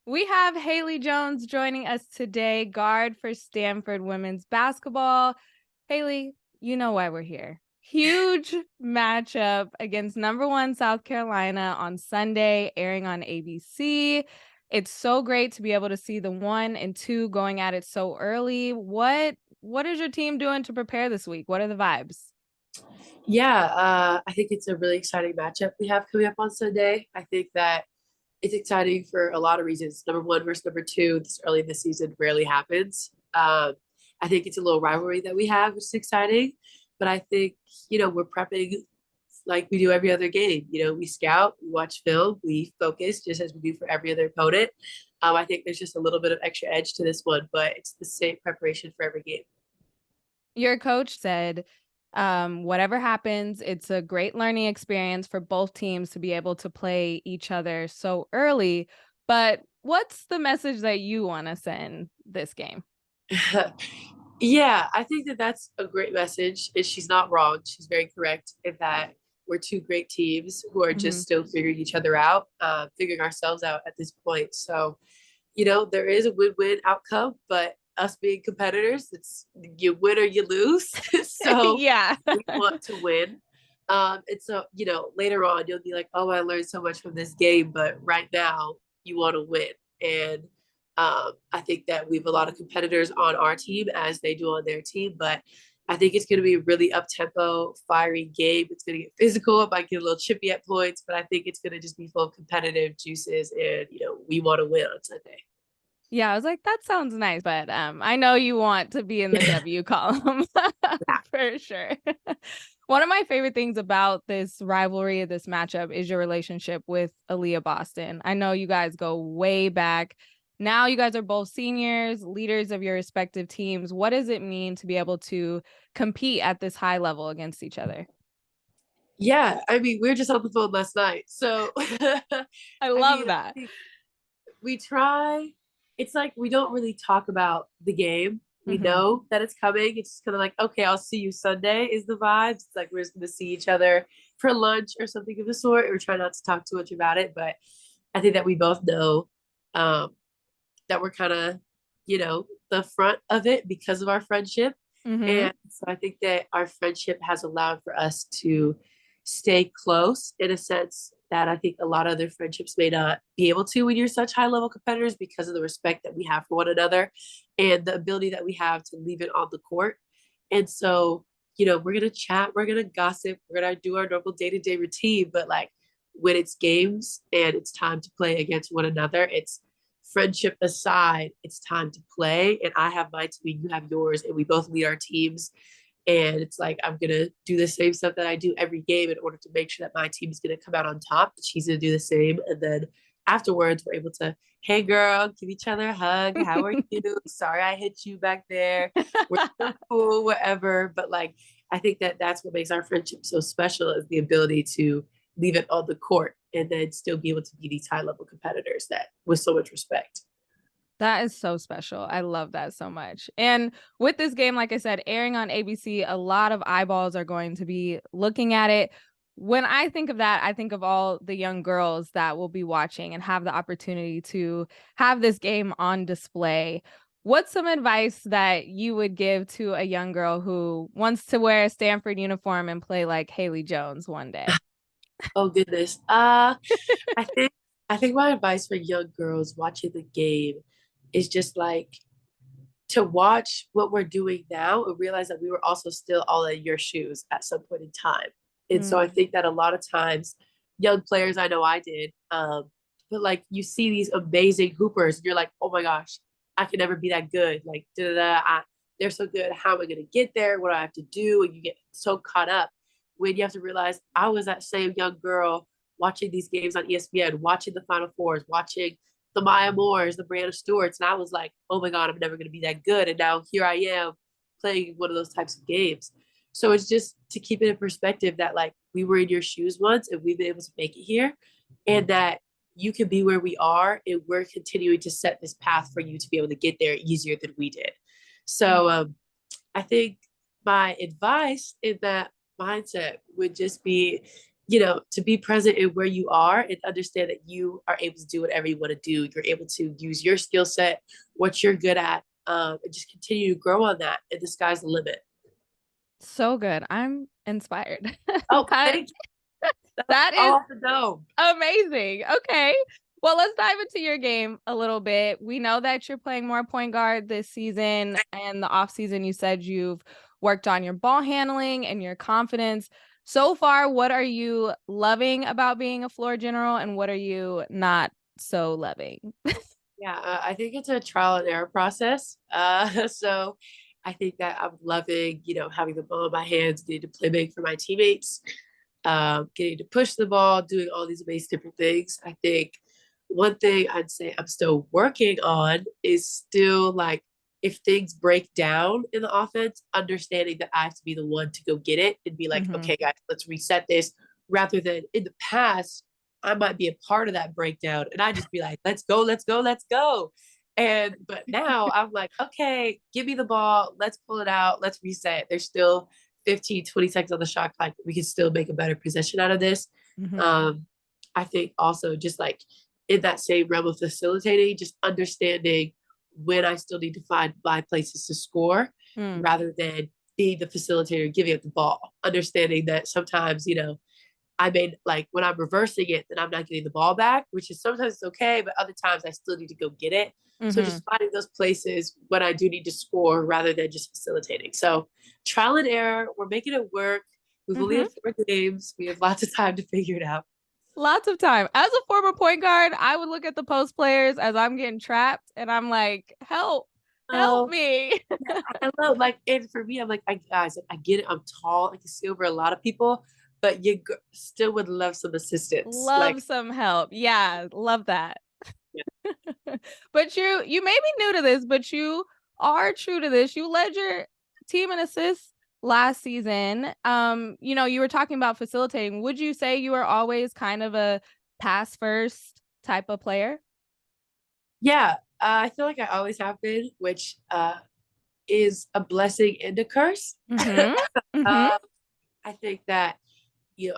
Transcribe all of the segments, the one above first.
We have Haley Jones joining us today, guard for Stanford women's basketball. Haley, you know why we're here. Huge matchup against number one South Carolina on Sunday, airing on ABC. It's so great to be able to see the 1 and 2 going at it so early. What is your team doing to prepare this week? What are the vibes? I think it's a really exciting matchup we have coming up on Sunday. I think that it's exciting for a lot of reasons. Number one versus number two, this early in the season rarely happens. I think it's a little rivalry that we have, which is exciting. But I think, we're prepping like we do every other game. We scout, we watch film, we focus just as we do for every other opponent. I think there's just a little bit of extra edge to this one, but it's the same preparation for every game. Your coach said, whatever happens, it's a great learning experience for both teams to be able to play each other so early. But what's the message that you want to send this game? Yeah, I think that that's a great message. And she's not wrong. She's very correct in that we're two great teams who are just Mhm. still figuring each other out, figuring ourselves out at this point. So, there is a win-win outcome, but us being competitors, it's you win or you lose. So Yeah. we want to win. And so, later on you'll be like, oh, I learned so much from this game, but right now you want to win. And I think that we have a lot of competitors on our team as they do on their team, but I think it's going to be a really up tempo, fiery game. It's going to get physical. It might get a little chippy at points, but I think it's going to just be full of competitive juices. And, we want to win on Sunday. Yeah, I was like, that sounds nice, but I know you want to be in the W column Yeah. for sure. One of my favorite things about this rivalry, this matchup, is your relationship with Aaliyah Boston. I know you guys go way back. Now you guys are both seniors, leaders of your respective teams. What does it mean to be able to compete at this high level against each other? Yeah. I mean, we were just on the phone last night. So, I I love mean, that. we try. It's like we don't really talk about the game. We Hmm. know that it's coming. It's just kind of like, okay, I'll see you Sunday is the vibes. It's like we're just gonna see each other for lunch or something of the sort. We try not to talk too much about it, but I think that we both know um, that we're kind of, the front of it because of our friendship. Hmm. And so I think that our friendship has allowed for us to stay close in a sense that I think a lot of other friendships may not be able to when you're such high level competitors because of the respect that we have for one another and the ability that we have to leave it on the court. And so, we're going to chat, we're going to gossip, we're going to do our normal day to day routine. But like when it's games and it's time to play against one another, it's friendship aside, it's time to play. And I have my team, you have yours, and we both lead our teams. And it's like, I'm going to do the same stuff that I do every game in order to make sure that my team is going to come out on top. She's going to do the same. And then afterwards, we're able to, hey, girl, give each other a hug. How are you? Sorry, I hit you back there. We're so cool, whatever. But like, I think that that's what makes our friendship so special is the ability to leave it on the court and then still be able to be these high level competitors that with so much respect. That is so special. I love that so much. And with this game, like I said, airing on ABC, a lot of eyeballs are going to be looking at it. When I think of that, I think of all the young girls that will be watching and have the opportunity to have this game on display. What's some advice that you would give to a young girl who wants to wear a Stanford uniform and play like Haley Jones one day? Oh goodness. I think I think my advice for young girls watching the game is just like to watch what we're doing now and realize that we were also still all in your shoes at some point in time. And so I Mm. think that a lot of times, young players, I know I did, but like you see these amazing hoopers, and you're like, oh my gosh, I can never be that good. Like, da da da, they're so good. How am I going to get there? What do I have to do? And you get so caught up when you have to realize I was that same young girl watching these games on ESPN, watching the Final Fours, watching the Maya Moores, the Brianna Stewarts, and I was like, oh my god, I'm never going to be that good. And now here I am playing one of those types of games. So it's just to keep it in perspective that like we were in your shoes once and we've been able to make it here, and that you can be where we are, and we're continuing to set this path for you to be able to get there easier than we did. So I think my advice in that mindset would just be to be present in where you are and understand that you are able to do whatever you want to do. You're able to use your skill set, what you're good at, and just continue to grow on that. And the sky's the limit. So good. I'm inspired. Oh, That thank you. That's that all is off the dome. amazing. Okay. Well, let's dive into your game a little bit. We know that you're playing more point guard this season, and the off season you said you've worked on your ball handling and your confidence. So far, what are you loving about being a floor general, and what are you not so loving? Yeah, I think it's a trial and error process. So I think that I'm loving, having the ball in my hands, getting to play make for my teammates, getting to push the ball, doing all these amazing different things. I think one thing I'd say I'm still working on is still like if things break down in the offense, understanding that I have to be the one to go get it and be like, Mm-hmm. okay, guys, let's reset this. Rather than in the past, I might be a part of that breakdown and I just be like, let's go, let's go, let's go. But now I'm like, okay, give me the ball, let's pull it out, let's reset. There's still 15, 20 seconds on the shot clock. We can still make a better possession out of this. Mm-hmm. I think also just like in that same realm of facilitating, just understanding when I still need to find my places to score Mm. rather than being the facilitator giving up the ball. Understanding that sometimes, I may like when I'm reversing it, then I'm not getting the ball back, which is sometimes it's okay, but other times I still need to go get it. So Mm-hmm. just finding those places when I do need to score rather than just facilitating. So trial and error, we're making it work. We've only Mm-hmm. had 4 games. We have lots of time to figure it out. Lots of time. As a former point guard, I would look at the post players as I'm getting trapped and I'm like, help, help Oh, me. yeah, I love like, and for me, I'm like, guys, I get it. I'm tall. I can see over a lot of people, but still would love some assistance. Love Like, some help. Yeah, love that. yeah, But you may be new to this, but you are true to this. You led your team in assists last season. You were talking about facilitating. Would you say you are always kind of a pass first type of player? yeah. I feel like I always have been, which is a blessing and a curse. Mm-hmm. Mm-hmm. um, I think that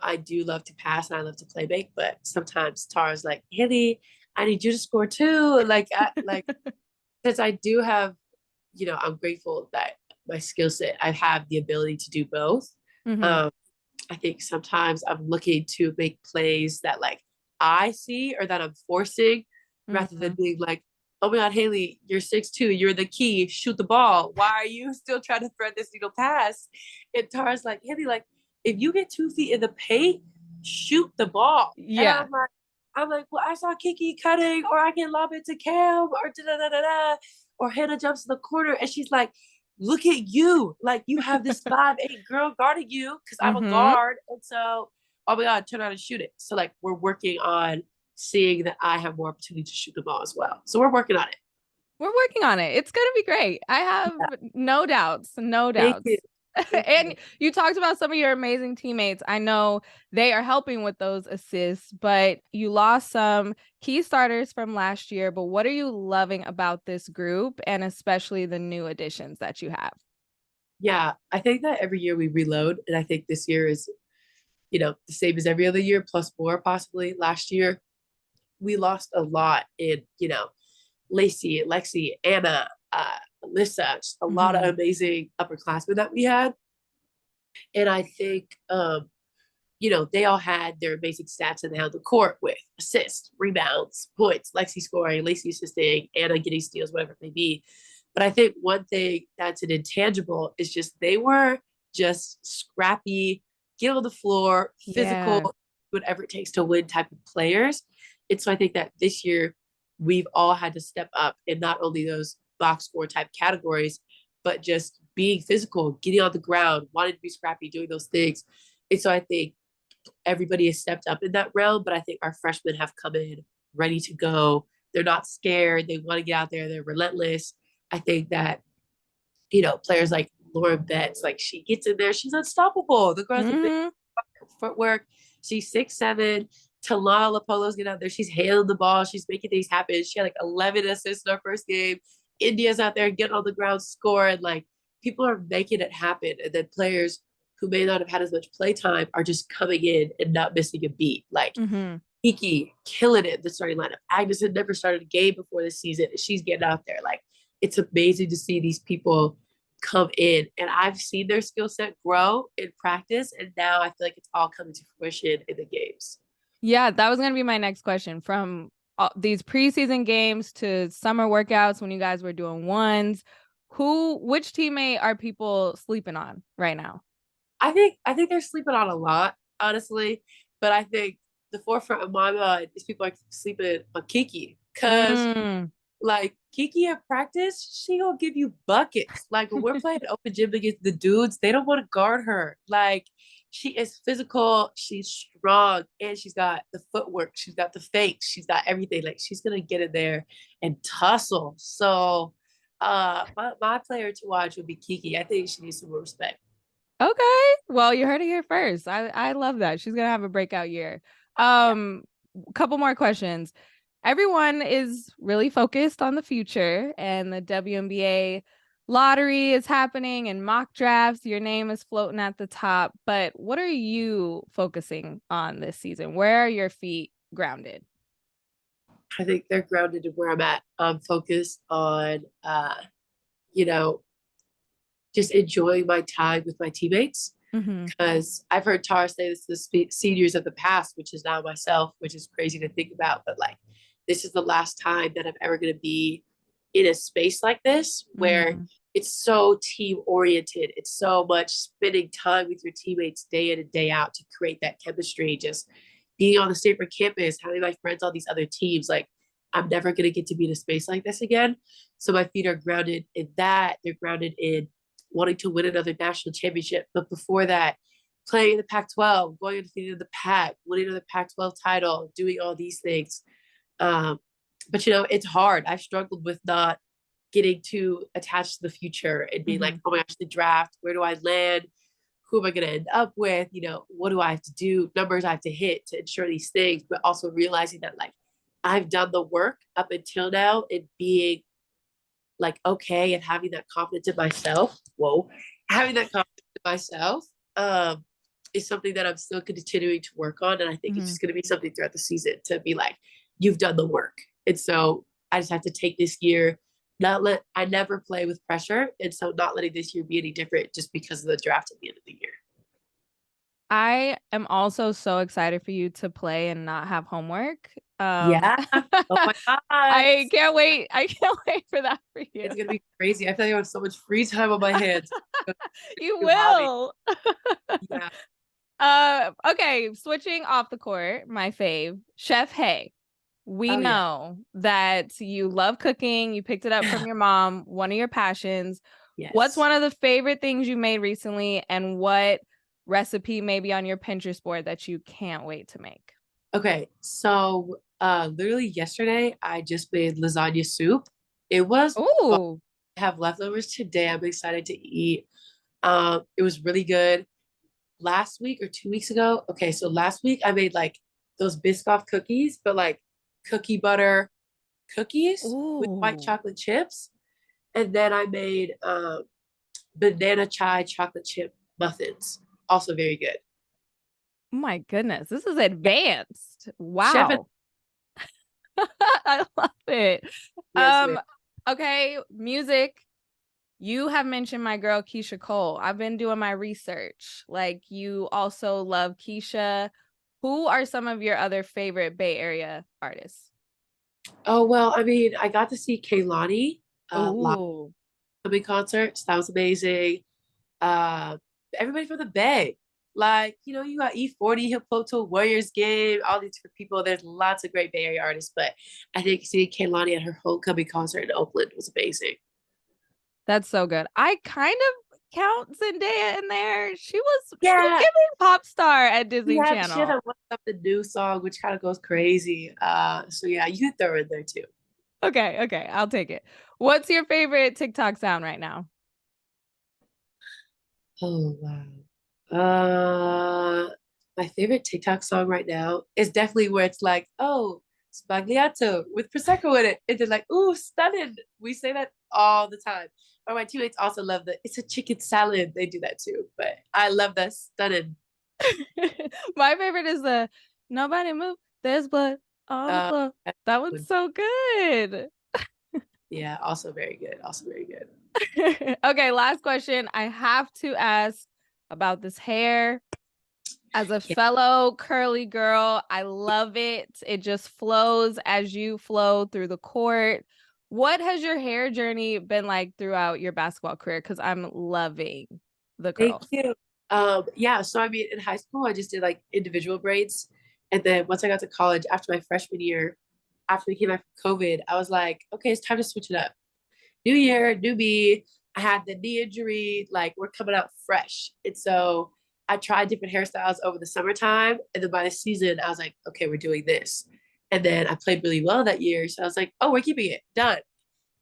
I do love to pass and I love to play make, but sometimes Tara's like, Haley, I need you to score too. Like since I do have, I'm grateful that my skill set, I have the ability to do both. Mm-hmm. Um, I think sometimes I'm looking to make plays that like I see or that I'm forcing rather than Mm-hmm. being like, oh my God, Haley, you're 6'2", you're the key, shoot the ball. Why are you still trying to thread this needle pass? And Tara's like, Haley, like, if you get 2 feet in the paint, shoot the ball. And Yeah. I'm like, well, I saw Kiki cutting, or I can lob it to Cam, or da da da da da, or Hannah jumps in the corner, and she's like, look at you, like you have this 5'8" girl guarding you because I'm a Mm-hmm. guard, and so oh my God, turn around and shoot it. So like we're working on seeing that I have more opportunity to shoot the ball as well. So we're working on it. We're working on it. It's gonna be great. I have Yeah. no doubts, no Thank you. doubts. Thank you. And you talked about some of your amazing teammates. I know they are helping with those assists, but you lost some key starters from last year. But what are you loving about this group and especially the new additions that you have? Yeah, I think that every year we reload, and I think this year is, the same as every other year, plus more possibly. Last year, we lost a lot in, Lacey, Lexi, Anna, Alyssa, just a lot of Mm-hmm. amazing upperclassmen that we had. And I think, they all had their basic stats and they held the court with assists, rebounds, points, Lexi scoring, Lacey assisting, Anna getting steals, whatever it may be. But I think one thing that's an intangible is just they were just scrappy, get on the floor, Yeah. physical, whatever it takes to win type of players. And so I think that this year we've all had to step up in not only those box score type categories, but just being physical, getting on the ground, wanting to be scrappy, doing those things. And so I think everybody has stepped up in that realm, but I think our freshmen have come in ready to go. They're not scared. They want to get out there. They're relentless. I think that, players like Lauren Betts, like she gets in there, she's unstoppable. The girl's a big Mm-hmm. footwork. She's 6'7". Talana Lapolo's getting out there. She's handling the ball. She's making things happen. She had like 11 assists in our first game. India's out there getting on the ground, scoring. Like people are making it happen. And then players who may not have had as much play time are just coming in and not missing a beat. Like Mm-hmm. Kiki killing it in the starting lineup. Agnes had never started a game before this season, and she's getting out there. Like it's amazing to see these people come in, and I've seen their skill set grow in practice, and now I feel like it's all coming to fruition in the games. Yeah, that was going to be my next question. From these preseason games to summer workouts when you guys were doing ones, which teammate are people sleeping on right now? I think they're sleeping on a lot, honestly. But I think the forefront of my mind is people are sleeping on Kiki. Cause Mm. like Kiki at practice, she gonna give you buckets. Like when we're playing open gym against the dudes, they don't want to guard her. Like she is physical, she's strong, and she's got the footwork, she's got the fakes, she's got everything. Like she's gonna get in there and tussle. So my player to watch would be Kiki. I think she needs some more respect. Okay. Well, you heard it here first. I love that. She's gonna have a breakout year. Yeah. Couple more questions. Everyone is really focused on the future, and the WNBA lottery is happening and mock drafts. Your name is floating at the top. But what are you focusing on this season? Where are your feet grounded? I think they're grounded in where I'm at. I'm focused on you know, just enjoying my time with my teammates. Mm-hmm. Because I've heard Tara say this to the seniors of the past, which is now myself, which is crazy to think about. But like, this is the last time that I'm ever going to be in a space like this where Mm-hmm. it's so team oriented. It's so much spending time with your teammates day in and day out to create that chemistry. Just being on the Stanford campus, having my friends on these other teams. Like, I'm never going to get to be in a space like this again. So my feet are grounded in that. They're grounded in wanting to win another national championship. But before that, playing in the Pac-12, going undefeated in the Pac, winning another Pac-12 title, doing all these things. But it's hard. I've struggled with not getting too attached to the future and being like, Mm-hmm. oh my gosh, the draft, where do I land? Who am I going to end up with? What do I have to do? Numbers I have to hit to ensure these things, but also realizing that like I've done the work up until now and being like okay and having that confidence in myself. Whoa, having that confidence in myself is something that I'm still continuing to work on. And I think it's Mm-hmm. just going to be something throughout the season to be like, you've done the work. And so I just have to take this year, I never play with pressure. And so not letting this year be any different just because of the draft at the end of the year. I am also so excited for you to play and not have homework. Yeah. Oh my God. I can't wait. I can't wait for that for you. It's going to be crazy. I feel like I have so much free time on my hands. You New hobby. will. Yeah. Okay, switching off the court, my fave, Chef Hay. We Oh, yeah. know that you love cooking. You picked it up from your mom, one of your passions. What's Yes. one of the favorite things you made recently, and what recipe maybe on your Pinterest board that you can't wait to make? Okay, so literally yesterday I just made lasagna soup. It was fun. Oh, I have leftovers today. I'm excited to eat. It was really good. Last week or 2 weeks ago, okay, so last week I made like those Biscoff cookies, but like cookie butter cookies with white ooh. chocolate chips. And then I made banana chai chocolate chip muffins. Also very good. Oh my goodness, this is advanced. Chef and Wow. I love it. yes, ma'am. Um, okay, music. You have mentioned my girl Keisha Cole. I've been doing my research. Like you also love Keisha. Who are some of your other favorite Bay Area artists? Oh well, I mean, I got to see Kaylani live Oh, coming concerts. That was amazing. Uh, everybody from the Bay. Like, you got E40, he'll float to a Warriors game, all these different people. There's lots of great Bay Area artists, but I think seeing Kaylani at her homecoming concert in Oakland was amazing. that's so good. I kind of count Zendaya in there. She's Yeah, giving pop star at Disney she had Channel. a What's Up the New song, which kind of goes crazy. So yeah, you can throw her in there too. Okay, okay, I'll take it. What's your favorite TikTok sound right now? Oh wow. My favorite TikTok song right now is definitely where it's like, oh, Spagliato with prosecco in it, and they're like, "Ooh, stunning." We say that all the time. Or my teammates also love the "it's a chicken salad." They do that too, but I love that stunning. My favorite is the nobody move. There's blood on the Uh, floor. That one's so good. yeah, also very good. Also very good. Okay, last question. I have to ask about this hair. As a Yeah. fellow curly girl, I love it. It just flows as you flow through the court. What has your hair journey been like throughout your basketball career? Because I'm loving the Thank curls. you. Yeah, so I mean, in high school, I just did like individual braids. And then once I got to college after my freshman year, after we came back from COVID, I was like, okay, it's time to switch it up. New year, new me. I had the knee injury, like we're coming out fresh. And so I tried different hairstyles over the summertime. And then by the season, I was like, okay, we're doing this. And then I played really well that year. So I was like, oh, we're keeping it done.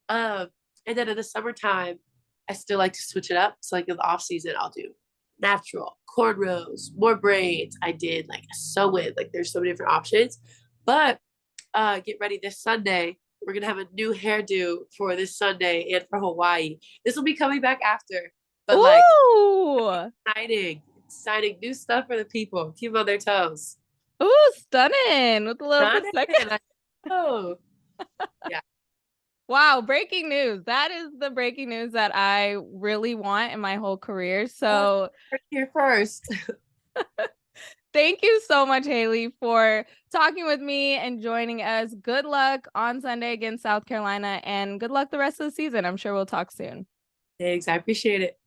Um, and then in the summertime, I still like to switch it up. So like in the off season, I'll do natural, cornrows, more braids. I did like a sew-in. Like there's so many different options. But get ready this Sunday. We're gonna have a new hairdo for this Sunday and for Hawaii. This will be coming back after, but like Ooh, exciting new stuff for the people. Keep them on their toes. ooh, stunning with a little Done perspective. it. Oh, yeah. Wow, breaking news. That is the breaking news that I really want in my whole career. Oh, So here first. thank you so much, Haley, for talking with me and joining us. Good luck on Sunday against South Carolina, and good luck the rest of the season. I'm sure we'll talk soon. Thanks. I appreciate it.